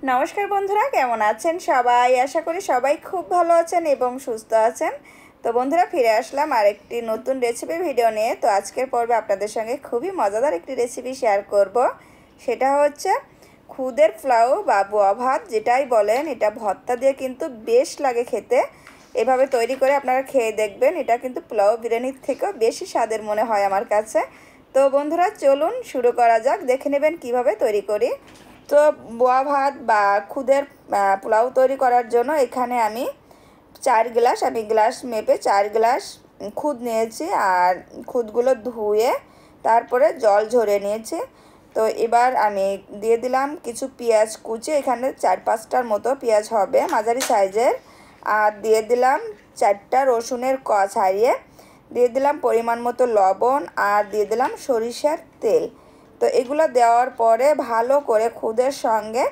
নমস্কার বন্ধুরা, কেমন আছেন সবাই? আশা করি সবাই খুব ভালো আছেন এবং সুস্থ আছেন। তো বন্ধুরা, ফিরে আসলাম আরেকটি নতুন রেসিপি ভিডিও নিয়ে। তো আজকের পর্বে আপনাদের সঙ্গে খুবই মজাদার একটি রেসিপি শেয়ার করব। সেটা হচ্ছে খুদের পোলাও বা বোয়া ভাত যেটাই বলেন। এটা ভর্তা দিয়ে কিন্তু বেশ লাগে খেতে। এভাবে তৈরি করে আপনারা খেয়ে দেখবেন। এটা কিন্তু পোলাও বিরিয়ানির থেকেও বেশি স্বাদের মনে হয় আমার কাছে। তো বন্ধুরা, চলুন শুরু করা যাক। দেখে নেবেন কিভাবে তৈরি করি। তো বোয়া ভাত বা খুদের পোলাও তৈরি করার জন্য এখানে আমি 4 গ্লাস, গ্লাস মেপে 4 গ্লাস খুদ নিয়েছি। আর খুদগুলো ধুয়ে তারপরে জল ঝরিয়ে নিয়েছি। তো এবার আমি দিয়ে দিলাম কিছু পেঁয়াজ কুচি, এখানে 4-5টার মতো পেঁয়াজ হবে মাঝারি সাইজের। আর দিয়ে দিলাম 4টা রসুনের কোয়া ছাড়িয়ে, দিয়ে দিলাম পরিমাণ মতো লবণ, আর দিয়ে দিলাম সরিষার তেল। তো এগুলো দেওয়ার পরে ভালো করে খুদের সঙ্গে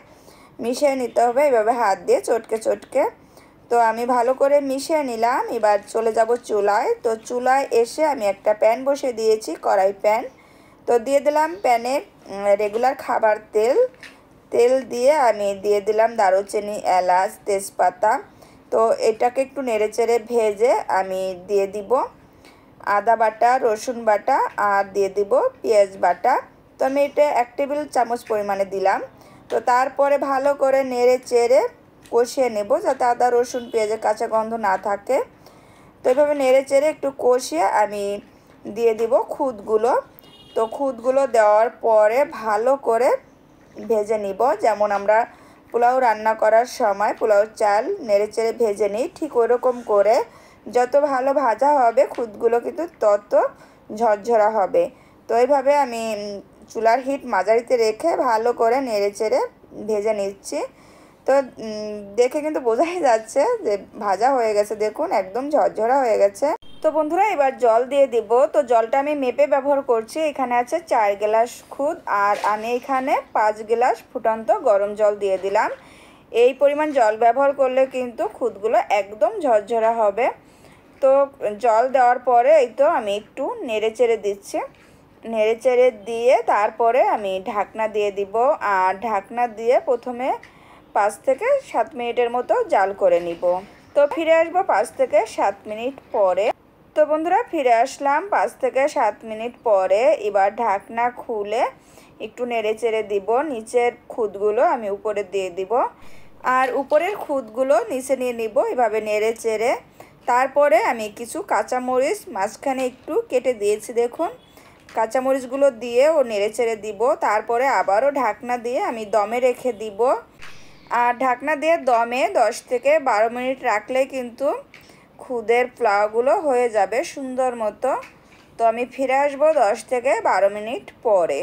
মিশিয়ে নিতে হবে, এভাবে হাত দিয়ে চটকে চটকে। তো আমি ভালো করে মিশিয়ে নিলাম। এবার চলে যাব চুলায়। তো চুলায় এসে আমি একটা প্যান বসিয়ে দিয়েছি, কড়াই প্যান। তো দিয়ে দিলাম প্যানে রেগুলার খাবার তেল। তেল দিয়ে আমি দিয়ে দিলাম দারুচিনি, এলাচ, তেজপাতা। তো এটাকে একটু নেড়েচেড়ে ভেজে আমি দিয়ে দিব আদা বাটা, রসুন বাটা, আর দিয়ে দিব পেঁয়াজ বাটা। তো আমি এটা 1 টেবিল চামচ পরিমাণে দিলাম। তো তারপরে ভালো করে নেড়ে চেড়ে কষিয়ে নেব, যাতে আদা রসুন পেঁয়াজের কাঁচা গন্ধ না থাকে। তো এভাবে নেড়ে চেড়ে একটু কষিয়ে আমি দিয়ে দিব খুদগুলো। তো খুদগুলো দেওয়ার পরে ভালো করে ভেজে নিব, যেমন আমরা পোলাও রান্না করার সময় পোলাও চাল নেড়ে চেড়ে ভেজে নিই, ঠিক ওরকম করে যত ভালো ভাজা হবে খুদগুলো কিন্তু তত ঝরঝরা হবে। তো এইভাবে আমি চুলার হিট মাঝারিতে রেখে ভালো করে নেড়ে চেড়ে ভেজে নিচ্ছি। তো দেখে কিন্তু বোঝাই যাচ্ছে যে ভাজা হয়ে গেছে, দেখুন একদম ঝরঝরা হয়ে গেছে। তো বন্ধুরা, এবার জল দিয়ে দিব। তো জলটা আমি মেপে ব্যবহার করছি। এখানে আছে 4 গ্লাস খুদ, আর আমি এখানে 5 গ্লাস ফুটন্ত গরম জল দিয়ে দিলাম। এই পরিমাণ জল ব্যবহার করলে কিন্তু খুদগুলো একদম ঝরঝরা হবে। তো জল দেওয়ার পরে এই তো আমি একটু নেড়ে চেড়ে দিচ্ছি। নেড়ে চেড়ে দিয়ে তারপরে আমি ঢাকনা দিয়ে দিব। আর ঢাকনা দিয়ে প্রথমে 5 থেকে 7 মিনিটের মতো জাল করে নিব। তো ফিরে আসবো 5 থেকে 7 মিনিট পরে। তো বন্ধুরা, ফিরে আসলাম 5 থেকে 7 মিনিট পরে। এবার ঢাকনা খুলে একটু নেড়ে চেড়ে দিব। নিচের খুদগুলো আমি উপরে দিয়ে দিব, আর উপরের খুদগুলো নিচে নিয়ে নিব এভাবে নেড়ে চেড়ে। তারপরে আমি কিছু কাঁচামরিচ মাঝখানে একটু কেটে দিয়েছি, দেখুন। কাঁচামরিচগুলো দিয়ে ও নেড়ে চেড়ে দিব। তারপরে আবারও ঢাকনা দিয়ে আমি দমে রেখে দিব। আর ঢাকনা দিয়ে দমে 10 থেকে 12 মিনিট রাখলে কিন্তু খুদের পোলাওগুলো হয়ে যাবে সুন্দর মতো। তো আমি ফিরে আসবো 10 থেকে 12 মিনিট পরে।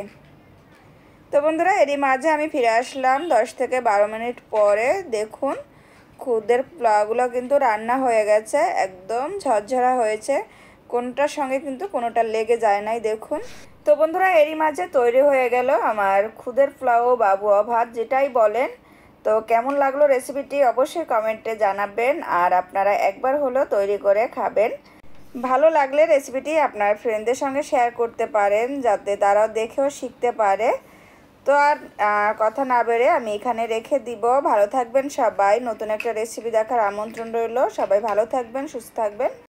তো বন্ধুরা, এরই মাঝে আমি ফিরে আসলাম 10 থেকে 12 মিনিট পরে। দেখুন খুদের পোলাওগুলো কিন্তু রান্না হয়ে গেছে, একদম ঝরঝরা হয়েছে, কোনটার সঙ্গে কিন্তু কোনোটা লেগে যায় নাই, দেখুন। তো বন্ধুরা, এরই মাঝে তৈরি হয়ে গেল আমার খুদের পোলাও বা বোয়া ভাত যেটাই বলেন। তো কেমন লাগলো রেসিপিটি অবশ্যই কমেন্টে জানাবেন। আর আপনারা একবার হলেও তৈরি করে খাবেন। ভালো লাগলে রেসিপিটি আপনার ফ্রেন্ডদের সঙ্গে শেয়ার করতে পারেন, যাতে তারাও দেখেও শিখতে পারে। তো আর কথা না বেড়ে আমি এখানে রেখে দিব। ভালো থাকবেন সবাই। নতুন একটা রেসিপি দেখার আমন্ত্রণ রইল। সবাই ভালো থাকবেন, সুস্থ থাকবেন।